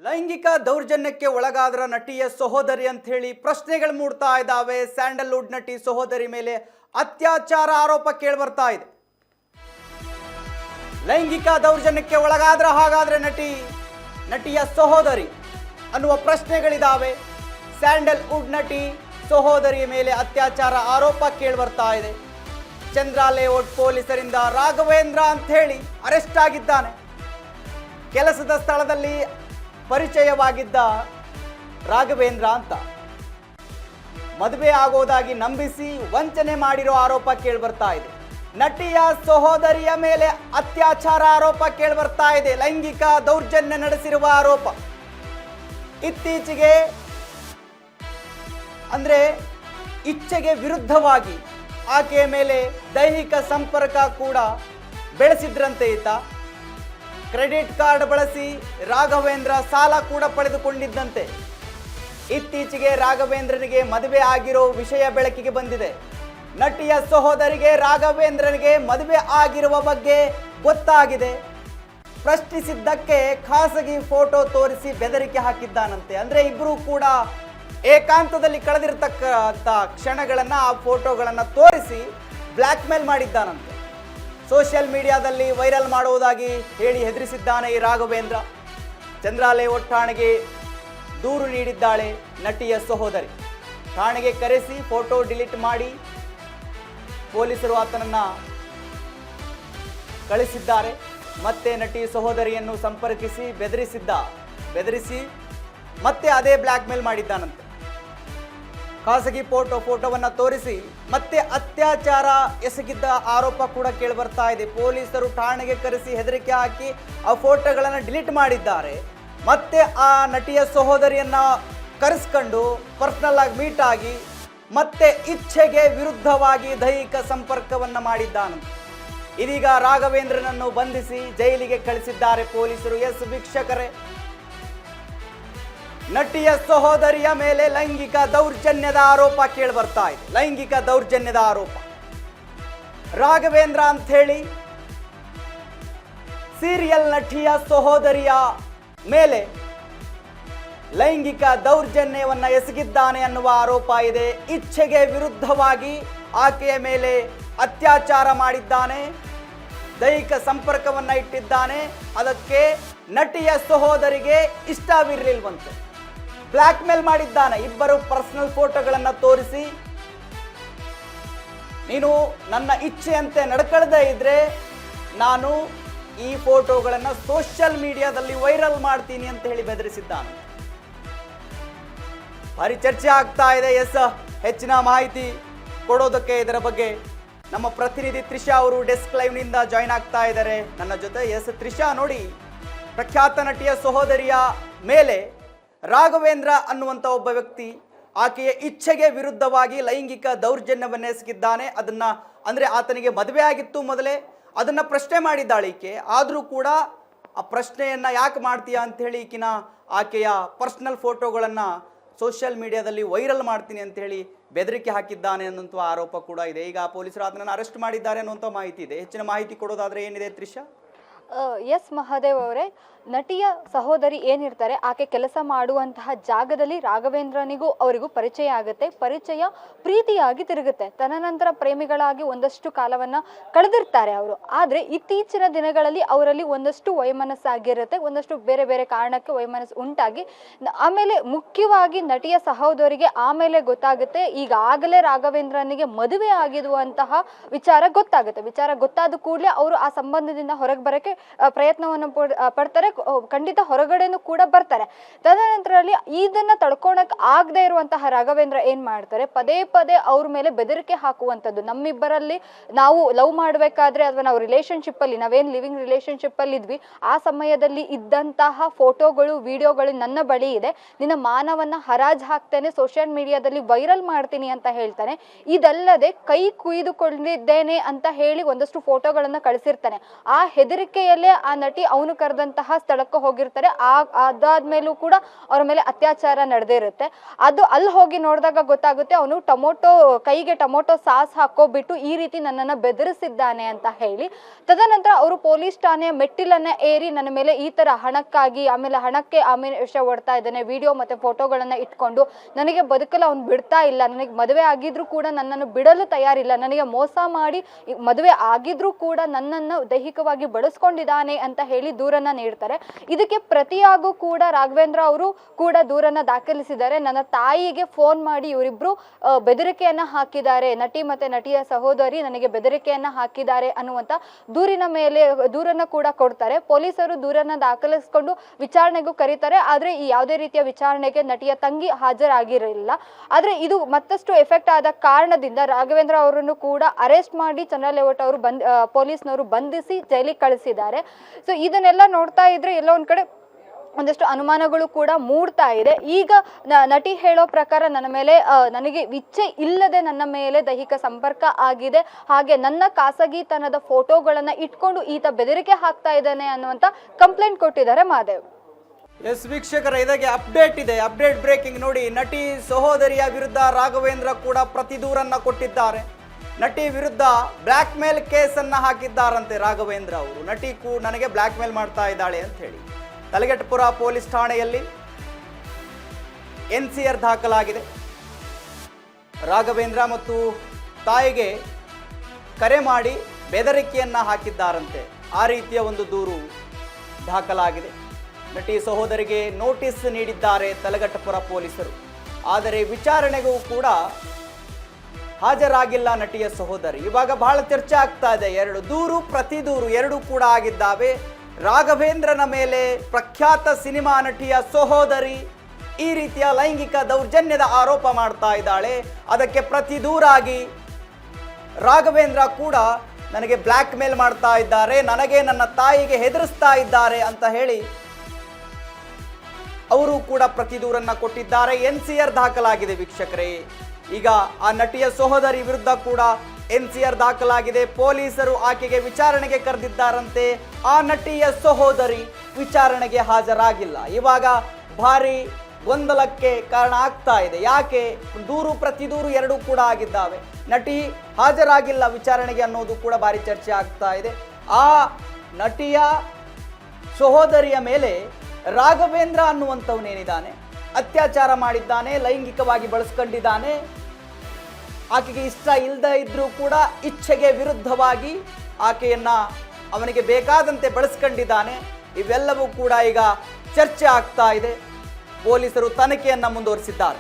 ಲೈಂಗಿಕ ದೌರ್ಜನ್ಯಕ್ಕೆ ಒಳಗಾದ್ರ ನಟಿಯ ಸಹೋದರಿ ಅಂತ ಹೇಳಿ ಪ್ರಶ್ನೆಗಳು ಮೂಡ್ತಾ ಇದ್ದಾವೆ. ಸ್ಯಾಂಡಲ್ವುಡ್ ನಟಿ ಸಹೋದರಿ ಮೇಲೆ ಅತ್ಯಾಚಾರ ಆರೋಪ ಕೇಳಿ ಬರ್ತಾ ಇದೆ. ಲೈಂಗಿಕ ದೌರ್ಜನ್ಯಕ್ಕೆ ಒಳಗಾದ್ರ ಹಾಗಾದ್ರೆ ನಟಿಯ ಸಹೋದರಿ ಅನ್ನುವ ಪ್ರಶ್ನೆಗಳಿದಾವೆ. ಸ್ಯಾಂಡಲ್ವುಡ್ ನಟಿ ಸಹೋದರಿಯ ಮೇಲೆ ಅತ್ಯಾಚಾರ ಆರೋಪ ಕೇಳಿ ಬರ್ತಾ ಇದೆ. ಚಂದ್ರ ಲೇಔಟ್ ಪೊಲೀಸರಿಂದ ರಾಘವೇಂದ್ರ ಅಂತ ಹೇಳಿ ಅರೆಸ್ಟ್ ಆಗಿದ್ದಾನೆ. ಕೆಲಸದ ಸ್ಥಳದಲ್ಲಿ ಪರಿಚಯವಾಗಿದ್ದ ರಾಘವೇಂದ್ರ ಅಂತ ಮದುವೆ ಆಗೋದಾಗಿ ನಂಬಿಸಿ ವಂಚನೆ ಮಾಡಿರೋ ಆರೋಪ ಕೇಳಿಬರ್ತಾ ಇದೆ. ನಟಿಯ ಸಹೋದರಿಯ ಮೇಲೆ ಅತ್ಯಾಚಾರ ಆರೋಪ ಕೇಳಿಬರ್ತಾ ಇದೆ. ಲೈಂಗಿಕ ದೌರ್ಜನ್ಯ ನಡೆಸಿರುವ ಆರೋಪ. ಇತ್ತೀಚೆಗೆ ಅಂದ್ರೆ ಇಚ್ಛೆಗೆ ವಿರುದ್ಧವಾಗಿ ಆಕೆಯ ಮೇಲೆ ದೈಹಿಕ ಸಂಪರ್ಕ ಕೂಡ ಬೆಳೆಸಿದ್ರಂತೆ ಈತ. ಕ್ರೆಡಿಟ್ ಕಾರ್ಡ್ ಬಳಸಿ ರಾಘವೇಂದ್ರ ಸಾಲ ಕೂಡ ಪಡೆದುಕೊಂಡಿದ್ದಂತೆ. ಇತ್ತೀಚೆಗೆ ರಾಘವೇಂದ್ರನಿಗೆ ಮದುವೆ ಆಗಿರೋ ವಿಷಯ ಬೆಳಕಿಗೆ ಬಂದಿದೆ. ನಟಿಯ ಸಹೋದರಿಗೆ ರಾಘವೇಂದ್ರನಿಗೆ ಮದುವೆ ಆಗಿರುವ ಬಗ್ಗೆ ಗೊತ್ತಾಗಿದೆ. ಪ್ರಶ್ನಿಸಿದ್ದಕ್ಕೆ ಖಾಸಗಿ ಫೋಟೋ ತೋರಿಸಿ ಬೆದರಿಕೆ ಹಾಕಿದ್ದಾನಂತೆ. ಅಂದ್ರೆ ಇಬ್ಬರು ಕೂಡ ಏಕಾಂತದಲ್ಲಿ ಕಳೆದಿರತಕ್ಕಂಥ ಕ್ಷಣಗಳನ್ನ ಆ ಫೋಟೋಗಳನ್ನು ತೋರಿಸಿ ಬ್ಲ್ಯಾಕ್ ಮೇಲ್ ಮಾಡಿದ್ದಾನಂತೆ. ಸೋಷಿಯಲ್ ಮೀಡಿಯಾದಲ್ಲಿ ವೈರಲ್ ಮಾಡುವುದಾಗಿ ಹೇಳಿ ಹೆದರಿಸಿದ್ದಾನೆ ಈ ರಾಘವೇಂದ್ರ. ಚಂದ್ರ ಲೇಔಟ್ ಠಾಣೆಗೆ ದೂರು ನೀಡಿದ್ದಾಳೆ ನಟಿಯ ಸಹೋದರಿ. ಠಾಣೆಗೆ ಕರೆಸಿ ಫೋಟೋ ಡಿಲೀಟ್ ಮಾಡಿ ಪೊಲೀಸರು ಆತನನ್ನು ಕಳಿಸಿದ್ದಾರೆ. ಮತ್ತೆ ನಟಿ ಸಹೋದರಿಯನ್ನು ಸಂಪರ್ಕಿಸಿ ಬೆದರಿಸಿ ಮತ್ತೆ ಅದೇ ಬ್ಲ್ಯಾಕ್ ಮೇಲ್ ಮಾಡಿದ್ದಾನಂತೆ. ಖಾಸಗಿ ಫೋಟೋವನ್ನು ತೋರಿಸಿ ಮತ್ತೆ ಅತ್ಯಾಚಾರ ಎಸಗಿದ್ದ ಆರೋಪ ಕೂಡ ಕೇಳಿ ಬರ್ತಾ ಇದೆ. ಪೊಲೀಸರು ಠಾಣೆಗೆ ಕರೆಸಿ ಹೆದರಿಕೆ ಹಾಕಿ ಆ ಫೋಟೋಗಳನ್ನು ಡಿಲೀಟ್ ಮಾಡಿದ್ದಾರೆ. ಮತ್ತೆ ಆ ನಟಿಯ ಸಹೋದರಿಯನ್ನ ಕರೆಸ್ಕೊಂಡು ಪರ್ಸನಲ್ ಆಗಿ ಮೀಟ್ ಆಗಿ ಮತ್ತೆ ಇಚ್ಛೆಗೆ ವಿರುದ್ಧವಾಗಿ ದೈಹಿಕ ಸಂಪರ್ಕವನ್ನು ಮಾಡಿದ್ದಾನಂತೆ. ಇದೀಗ ರಾಘವೇಂದ್ರನನ್ನು ಬಂಧಿಸಿ ಜೈಲಿಗೆ ಕಳಿಸಿದ್ದಾರೆ ಪೊಲೀಸರು. ಎಸ್ ವೀಕ್ಷಕರೇ, ನಟಿಯ ಸಹೋದರಿಯ ಮೇಲೆ ಲೈಂಗಿಕ ದೌರ್ಜನ್ಯದ ಆರೋಪ ಕೇಳಿ ಬರ್ತಾ ಇದೆ. ಲೈಂಗಿಕ ದೌರ್ಜನ್ಯದ ಆರೋಪ. ರಾಘವೇಂದ್ರ ಅಂತ ಹೇಳಿ ಸೀರಿಯಲ್ ನಟಿಯ ಸಹೋದರಿಯ ಮೇಲೆ ಲೈಂಗಿಕ ದೌರ್ಜನ್ಯವನ್ನ ಎಸಗಿದ್ದಾನೆ ಅನ್ನುವ ಆರೋಪ ಇದೆ. ಇಚ್ಛೆಗೆ ವಿರುದ್ಧವಾಗಿ ಆಕೆಯ ಮೇಲೆ ಅತ್ಯಾಚಾರ ಮಾಡಿದ್ದಾನೆ, ದೈಹಿಕ ಸಂಪರ್ಕವನ್ನ ಇಟ್ಟಿದ್ದಾನೆ. ಅದಕ್ಕೆ ನಟಿಯ ಸಹೋದರಿಗೆ ಇಷ್ಟವಿರಲಿಲ್ವಂತೆ. ಬ್ಲ್ಯಾಕ್ ಮೇಲ್ ಮಾಡಿದ್ದಾನೆ. ಇಬ್ಬರು ಪರ್ಸನಲ್ ಫೋಟೋಗಳನ್ನು ತೋರಿಸಿ, ನೀನು ನನ್ನ ಇಚ್ಛೆಯಂತೆ ನಡ್ಕೊಳ್ಳದೇ ಇದ್ರೆ ನಾನು ಈ ಫೋಟೋಗಳನ್ನು ಸೋಷಿಯಲ್ ಮೀಡಿಯಾದಲ್ಲಿ ವೈರಲ್ ಮಾಡ್ತೀನಿ ಅಂತ ಹೇಳಿ ಬೆದರಿಸಿದ್ದಾನೆ. ಭಾರಿ ಚರ್ಚೆ ಆಗ್ತಾ ಇದೆ. ಎಸ್, ಹೆಚ್ಚಿನ ಮಾಹಿತಿ ಕೊಡೋದಕ್ಕೆ ಇದರ ಬಗ್ಗೆ ನಮ್ಮ ಪ್ರತಿನಿಧಿ ತ್ರಿಷಾ ಅವರು ಡೆಸ್ಕ್ ಲೈವ್ ನಿಂದ ಜಾಯಿನ್ ಆಗ್ತಾ ಇದ್ದಾರೆ ನನ್ನ ಜೊತೆ. ಎಸ್ ತ್ರಿಷಾ, ನೋಡಿ, ಪ್ರಖ್ಯಾತ ನಟಿಯ ಸಹೋದರಿಯ ಮೇಲೆ ರಾಘವೇಂದ್ರ ಅನ್ನುವಂಥ ಒಬ್ಬ ವ್ಯಕ್ತಿ ಆಕೆಯ ಇಚ್ಛೆಗೆ ವಿರುದ್ಧವಾಗಿ ಲೈಂಗಿಕ ದೌರ್ಜನ್ಯವನ್ನು ಎಸಗಿದ್ದಾನೆ. ಅದನ್ನ ಅಂದ್ರೆ ಆತನಿಗೆ ಮದುವೆ ಆಗಿತ್ತು ಮೊದಲೇ, ಅದನ್ನ ಪ್ರಶ್ನೆ ಮಾಡಿದ್ದಾಳೆ ಈಕೆ. ಆದರೂ ಕೂಡ ಆ ಪ್ರಶ್ನೆಯನ್ನ ಯಾಕೆ ಮಾಡ್ತೀಯಾ ಅಂತ ಹೇಳಿ ಆಕೆಯ ಪರ್ಸನಲ್ ಫೋಟೋಗಳನ್ನು ಸೋಷಿಯಲ್ ಮೀಡಿಯಾದಲ್ಲಿ ವೈರಲ್ ಮಾಡ್ತೀನಿ ಅಂತ ಹೇಳಿ ಬೆದರಿಕೆ ಹಾಕಿದ್ದಾನೆ ಅನ್ನುವಂಥ ಆರೋಪ ಕೂಡ ಇದೆ. ಈಗ ಪೊಲೀಸರು ಅದನ್ನು ಅರೆಸ್ಟ್ ಮಾಡಿದ್ದಾರೆ ಅನ್ನುವಂಥ ಮಾಹಿತಿ ಇದೆ. ಹೆಚ್ಚಿನ ಮಾಹಿತಿ ಕೊಡೋದಾದ್ರೆ ಏನಿದೆ ತ್ರಿಷಾ? ಎಸ್ ಮಹಾದೇವ್ ಅವರೇ, ನಟಿಯ ಸಹೋದರಿ ಏನಿರ್ತಾರೆ ಆಕೆ ಕೆಲಸ ಮಾಡುವಂತಹ ಜಾಗದಲ್ಲಿ ರಾಘವೇಂದ್ರನಿಗೂ ಅವರಿಗೂ ಪರಿಚಯ ಆಗುತ್ತೆ. ಪರಿಚಯ ಪ್ರೀತಿಯಾಗಿ ತಿರುಗುತ್ತೆ. ತದನಂತರ ಪ್ರೇಮಿಗಳಾಗಿ ಒಂದಷ್ಟು ಕಾಲವನ್ನು ಕಳೆದಿರ್ತಾರೆ ಅವರು. ಆದರೆ ಇತ್ತೀಚಿನ ದಿನಗಳಲ್ಲಿ ಅವರಲ್ಲಿ ಒಂದಷ್ಟು ವೈಮನಸ್ಸಾಗಿರುತ್ತೆ, ಒಂದಷ್ಟು ಬೇರೆ ಬೇರೆ ಕಾರಣಕ್ಕೆ ವೈಮನಸ್ಸು ಉಂಟಾಗಿ ಆಮೇಲೆ ಮುಖ್ಯವಾಗಿ ನಟಿಯ ಸಹೋದರಿಗೆ ಆಮೇಲೆ ಗೊತ್ತಾಗುತ್ತೆ, ಈಗಾಗಲೇ ರಾಘವೇಂದ್ರನಿಗೆ ಮದುವೆ ಆಗಿರುವಂತಹ ವಿಚಾರ ಗೊತ್ತಾಗುತ್ತೆ. ವಿಚಾರ ಗೊತ್ತಾದ ಕೂಡಲೇ ಅವರು ಆ ಸಂಬಂಧದಿಂದ ಹೊರಗೆ ಬರೋಕ್ಕೆ ಪ್ರಯತ್ನವನ್ನು ಪಡ್ತಾರೆ. ಖಂಡಿತ ಹೊರಗಡೆನೂ ಕೂಡ ಬರ್ತಾರೆ. ತದನಂತರದಲ್ಲಿ ಇದನ್ನ ತಡ್ಕೊಳಕ್ ಆಗದೆ ಇರುವಂತಹ ರಾಘವೇಂದ್ರ ಏನ್ ಮಾಡ್ತಾರೆ, ಪದೇ ಪದೇ ಅವ್ರ ಮೇಲೆ ಬೆದರಿಕೆ ಹಾಕುವಂಥದ್ದು. ನಮ್ಮಿಬ್ಬರಲ್ಲಿ ನಾವು ಲವ್ ಮಾಡಬೇಕಾದ್ರೆ ಅಥವಾ ನಾವು ರಿಲೇಶನ್ಶಿಪ್ ಅಲ್ಲಿ ನಾವೇನ್ ಲಿವಿಂಗ್ ರಿಲೇಶನ್ಶಿಪ್ ಅಲ್ಲಿ ಇದ್ವಿ ಆ ಸಮಯದಲ್ಲಿ ಇದ್ದಂತಹ ಫೋಟೋಗಳು ವಿಡಿಯೋಗಳು ನನ್ನ ಬಳಿ ಇದೆ, ನಿನ್ನ ಮಾನವನ್ನ ಹರಾಜ್ ಹಾಕ್ತೇನೆ, ಸೋಷಿಯಲ್ ಮೀಡಿಯಾದಲ್ಲಿ ವೈರಲ್ ಮಾಡ್ತೀನಿ ಅಂತ ಹೇಳ್ತಾನೆ. ಇದಲ್ಲದೆ ಕೈ ಕುಯ್ದುಕೊಂಡಿದ್ದೇನೆ ಅಂತ ಹೇಳಿ ಒಂದಷ್ಟು ಫೋಟೋಗಳನ್ನ ಕಳಿಸಿರ್ತಾನೆ. ಆ ಹೆದರಿಕೆಯಲ್ಲೇ ಆ ನಟಿ ಅವನು ಕರೆದಂತಹ ಸ್ಥಳಕ್ಕೆ ಹೋಗಿರ್ತಾರೆ. ಅದಾದ್ಮೇಲೂ ಕೂಡ ಅವ್ರ ಮೇಲೆ ಅತ್ಯಾಚಾರ ನಡೆದೇ ಇರುತ್ತೆ. ಅದು ಅಲ್ಲಿ ಹೋಗಿ ನೋಡಿದಾಗ ಗೊತ್ತಾಗುತ್ತೆ ಅವನು ಕೈಗೆ ಟೊಮೊಟೊ ಸಾಸ್ ಹಾಕೋಬಿಟ್ಟು ಈ ರೀತಿ ನನ್ನನ್ನು ಬೆದರಿಸಿದ್ದಾನೆ ಅಂತ ಹೇಳಿ. ತದನಂತರ ಅವರು ಪೊಲೀಸ್ ಠಾಣೆಯ ಮೆಟ್ಟಿಲನ್ನ ಏರಿ ನನ್ನ ಮೇಲೆ ಈ ತರ ಹಣಕ್ಕಾಗಿ ಹಣಕ್ಕೆ ಆಮಿಷ ಒಡ್ತಾ ಇದ್ದಾನೆ, ವಿಡಿಯೋ ಮತ್ತೆ ಫೋಟೋಗಳನ್ನ ಇಟ್ಕೊಂಡು ನನಗೆ ಬದುಕಲು ಅವ್ನು ಬಿಡ್ತಾ ಇಲ್ಲ, ನನಗೆ ಮದುವೆ ಆಗಿದ್ರು ಕೂಡ ನನ್ನನ್ನು ಬಿಡಲು ತಯಾರಿಲ್ಲ, ನನಗೆ ಮೋಸ ಮಾಡಿ ಮದುವೆ ಆಗಿದ್ರು ಕೂಡ ನನ್ನನ್ನು ದೈಹಿಕವಾಗಿ ಬಳಸ್ಕೊಂಡಿದ್ದಾನೆ ಅಂತ ಹೇಳಿ ದೂರನ್ನ ನೀಡ್ತಾರೆ. ಇದಕ್ಕೆ ಪ್ರತಿಯಾಗೂ ಕೂಡ ರಾಘವೇಂದ್ರ ಅವರು ಕೂಡ ದೂರನ್ನ ದಾಖಲಿಸಿದ್ದಾರೆ. ನನ್ನ ತಾಯಿಗೆ ಫೋನ್ ಮಾಡಿ ಇವರಿಬ್ರು ಬೆದರಿಕೆಯನ್ನ ಹಾಕಿದ್ದಾರೆ, ನಟಿ ಮತ್ತೆ ನಟಿಯ ಸಹೋದರಿ ನನಗೆ ಬೆದರಿಕೆಯನ್ನ ಹಾಕಿದ್ದಾರೆ ಅನ್ನುವಂತ ದೂರನ್ನ ಕೂಡ ಕೊಡ್ತಾರೆ. ಪೊಲೀಸರು ದೂರನ್ನ ದಾಖಲಿಸಿಕೊಂಡು ವಿಚಾರಣೆಗೂ ಕರೀತಾರೆ. ಆದ್ರೆ ಈ ಯಾವುದೇ ರೀತಿಯ ವಿಚಾರಣೆಗೆ ನಟಿಯ ತಂಗಿ ಹಾಜರಾಗಿರಲಿಲ್ಲ. ಆದ್ರೆ ಇದು ಮತ್ತಷ್ಟು ಎಫೆಕ್ಟ್ ಆದ ಕಾರಣದಿಂದ ರಾಘವೇಂದ್ರ ಅವರನ್ನು ಕೂಡ ಅರೆಸ್ಟ್ ಮಾಡಿ ಚಂದ್ರ ಲೇಔಟ್ ಅವರು ಪೊಲೀಸ್ನವರು ಬಂಧಿಸಿ ಜೈಲಿಗೆ ಕಳಿಸಿದ್ದಾರೆ. ಸೊ ಇದನ್ನೆಲ್ಲ ನೋಡ್ತಾ ಇದ್ರೆ ಎಲ್ಲ ಒಂದ್ ಕಡೆ ಒಂದಷ್ಟು ಅನುಮಾನಗಳು ಕೂಡ ಮೂಡ್ತಾ ಇದೆ. ಈಗ ನಟಿ ಹೇಳೋ ಪ್ರಕಾರ ನನ್ನ ಮೇಲೆ ನನಗೆ ಇಚ್ಛೆ ಇಲ್ಲದೆ ನನ್ನ ಮೇಲೆ ದೈಹಿಕ ಸಂಪರ್ಕ ಆಗಿದೆ, ಹಾಗೆ ನನ್ನ ಖಾಸಗಿತನದ ಫೋಟೋಗಳನ್ನ ಇಟ್ಕೊಂಡು ಈತ ಬೆದರಿಕೆ ಹಾಕ್ತಾ ಇದ್ದಾನೆ ಅನ್ನುವಂತ ಕಂಪ್ಲೇಂಟ್ ಕೊಟ್ಟಿದ್ದಾರೆ ಮಾದೇವ್. ಎಸ್ ವೀಕ್ಷಕರ, ಇದಕ್ಕೆ ಅಪ್ಡೇಟ್ ಬ್ರೇಕಿಂಗ್ ನೋಡಿ. ನಟಿ ಸಹೋದರಿಯ ವಿರುದ್ಧ ರಾಘವೇಂದ್ರ ಕೂಡ ಪ್ರತಿ ದೂರನ್ನ ಕೊಟ್ಟಿದ್ದಾರೆ. ನಟಿ ವಿರುದ್ಧ ಬ್ಲ್ಯಾಕ್ ಮೇಲ್ ಕೇಸನ್ನು ಹಾಕಿದ್ದಾರಂತೆ ರಾಘವೇಂದ್ರ ಅವರು. ನಟಿ ನನಗೆ ಬ್ಲ್ಯಾಕ್ ಮೇಲ್ ಮಾಡ್ತಾ ಇದ್ದಾಳೆ ಅಂತ ಹೇಳಿ ತಲಘಟ್ಟಪುರ ಪೊಲೀಸ್ ಠಾಣೆಯಲ್ಲಿ NCR ದಾಖಲಾಗಿದೆ. ರಾಘವೇಂದ್ರ ಮತ್ತು ತಾಯಿಗೆ ಕರೆ ಮಾಡಿ ಬೆದರಿಕೆಯನ್ನ ಹಾಕಿದ್ದಾರಂತೆ. ಆ ರೀತಿಯ ಒಂದು ದೂರು ದಾಖಲಾಗಿದೆ. ನಟಿ ಸಹೋದರಿಗೆ ನೋಟಿಸ್ ನೀಡಿದ್ದಾರೆ ತಲಘಟ್ಟಪುರ ಪೊಲೀಸರು. ಆದರೆ ವಿಚಾರಣೆಗೂ ಕೂಡ ಹಾಜರಾಗಿಲ್ಲ ನಟಿಯ ಸಹೋದರಿ. ಇವಾಗ ಬಹಳ ಚರ್ಚೆ ಆಗ್ತಾ ಇದೆ. ಪ್ರತಿ ದೂರು ಎರಡೂ ಕೂಡ ಆಗಿದ್ದಾವೆ. ರಾಘವೇಂದ್ರನ ಮೇಲೆ ಪ್ರಖ್ಯಾತ ಸಿನಿಮಾ ನಟಿಯ ಸಹೋದರಿ ಈ ರೀತಿಯ ಲೈಂಗಿಕ ದೌರ್ಜನ್ಯದ ಆರೋಪ ಮಾಡ್ತಾ ಇದ್ದಾಳೆ. ಅದಕ್ಕೆ ಪ್ರತಿ ದೂರಾಗಿ ರಾಘವೇಂದ್ರ ಕೂಡ ನನಗೆ ಬ್ಲ್ಯಾಕ್ ಮೇಲ್ ಮಾಡ್ತಾ ಇದ್ದಾರೆ, ನನಗೆ ನನ್ನ ತಾಯಿಗೆ ಹೆದರಿಸ್ತಾ ಇದ್ದಾರೆ ಅಂತ ಹೇಳಿ ಅವರು ಕೂಡ ಪ್ರತಿ ದೂರನ್ನ ಕೊಟ್ಟಿದ್ದಾರೆ. NCR ದಾಖಲಾಗಿದೆ ವೀಕ್ಷಕರೇ. ಈಗ ಆ ನಟಿಯ ಸಹೋದರಿ ವಿರುದ್ಧ ಕೂಡ NCR ದಾಖಲಾಗಿದೆ. ಪೊಲೀಸರು ಆಕೆಗೆ ವಿಚಾರಣೆಗೆ ಕರೆದಿದ್ದಾರಂತೆ. ಆ ನಟಿಯ ಸಹೋದರಿ ವಿಚಾರಣೆಗೆ ಹಾಜರಾಗಿಲ್ಲ. ಇವಾಗ ಭಾರಿ ಗೊಂದಲಕ್ಕೆ ಕಾರಣ ಆಗ್ತಾ ಇದೆ. ಯಾಕೆ ಪ್ರತಿ ದೂರು ಎರಡೂ ಕೂಡ ಆಗಿದ್ದಾವೆ, ನಟಿ ಹಾಜರಾಗಿಲ್ಲ ವಿಚಾರಣೆಗೆ ಅನ್ನೋದು ಕೂಡ ಭಾರಿ ಚರ್ಚೆ ಆಗ್ತಾ ಇದೆ. ಆ ನಟಿಯ ಸಹೋದರಿಯ ಮೇಲೆ ರಾಘವೇಂದ್ರ ಅನ್ನುವಂಥವನೇನಿದ್ದಾನೆ ಅತ್ಯಾಚಾರ ಮಾಡಿದ್ದಾನೆ, ಲೈಂಗಿಕವಾಗಿ ಬಳಸ್ಕೊಂಡಿದ್ದಾನೆ. ಆಕೆಗೆ ಇಷ್ಟ ಇಲ್ಲದೆ ಇದ್ರೂ ಕೂಡ ಇಚ್ಛೆಗೆ ವಿರುದ್ಧವಾಗಿ ಆಕೆಯನ್ನ ಅವನಿಗೆ ಬೇಕಾದಂತೆ ಬಳಸ್ಕೊಂಡಿದ್ದಾನೆ. ಇವೆಲ್ಲವೂ ಕೂಡ ಈಗ ಚರ್ಚೆ ಆಗ್ತಾ ಇದೆ. ಪೊಲೀಸರು ತನಿಖೆಯನ್ನ ಮುಂದುವರಿಸಿದ್ದಾರೆ.